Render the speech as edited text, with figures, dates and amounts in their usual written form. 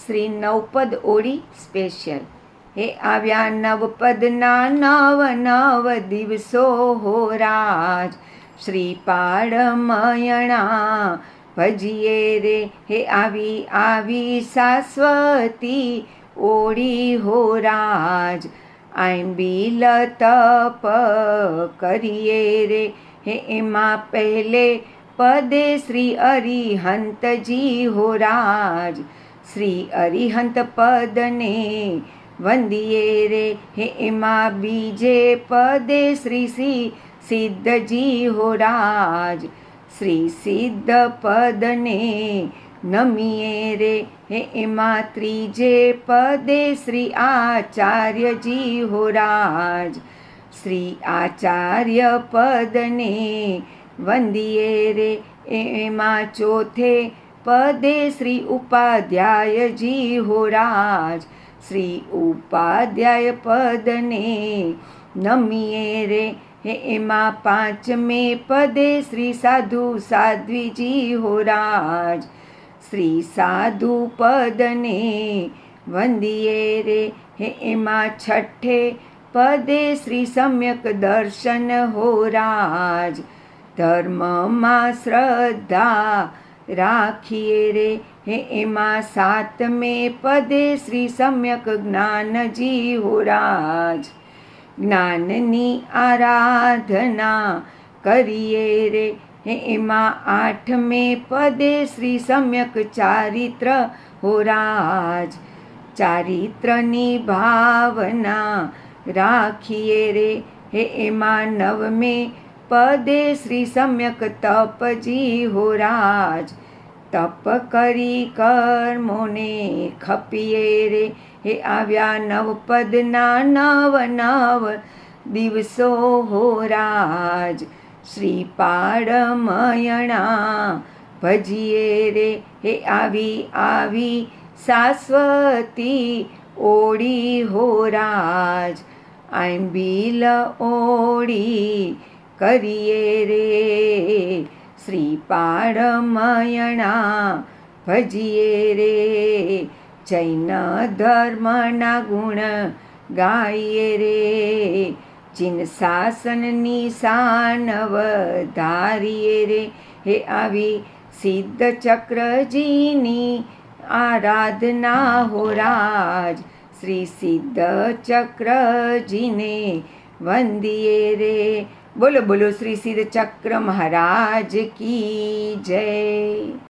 શ્રી નવપદ ઓળી special. હે આવ્યા નવપદના નવ નવ દિવસો હો રાજ, શ્રીપાળ મયણા ભજીએ રે. હે આવી આવી શાશ્વતી ઓળી હો રાજ, આંબીલ તપ કરીએ રે. હે એમાં પહેલે પદે શ્રી અરિહંતજી હો રાજ, શ્રી અરિહંત પદને વંદીએ રે. હે એમાં બીજે પદે શ્રી સિદ્ધજી હો રાજ, શ્રી સિદ્ધ પદને નમીએ રે. હે એમાં ત્રીજે પદે શ્રી આચાર્યજી હો રાજ, શ્રી આચાર્ય પદને વંદીએ રે. એમાં ચોથે પદે શ્રી ઉપાધ્યાયજી હો રાજ, શ્રી ઉપાધ્યાય પદને નમીએ રે. હે એમાં પાંચમે પદે શ્રી સાધુ સાધ્વીજી હો રાજ, શ્રી સાધુ પદને વંદીએ રે. હે એમાં છઠ્ઠે પદે શ્રી સમ્યક દર્શન હો રાજ, ધર્મમાં શ્રદ્ધા રાખીએ રે. હે એમાં સાતમે પદે શ્રી સમ્યક જ્ઞાનજી હો રાજ, જ્ઞાનની આરાધના કરીએ રે. હે એમાં આઠમે પદે શ્રી સમ્યક ચારિત્ર હો રાજ, ચારિત્રની ભાવના રાખીએ રે. હે એમાં નવમે પદે શ્રી સમ્યક તપજી હો રાજ, તપ કરી કર્મોને ખપીએ રે. હે આવ્યા નવપદના નવ નવ દિવસો હો રાજ, શ્રીપાળ મયણા ભજીએ રે. હે આવી આવી શાશ્વતી ઓળી હો રાજ, આંબીલ ઓળી કરીએ રે. શ્રીપાળ મયણા ભજીએ રે. જૈન ધર્મના ગુણ ગાઈએ રે, ચીન શાસનની શાન વધારીએ રે. હે આવી સિદ્ધ ચક્રજીની આરાધના હો રાજ, શ્રી સિદ્ધ ચક્રજીને વંદીએ રે. બોલો બોલો શ્રી સિદ્ધ ચક્ર મહારાજ કી જય.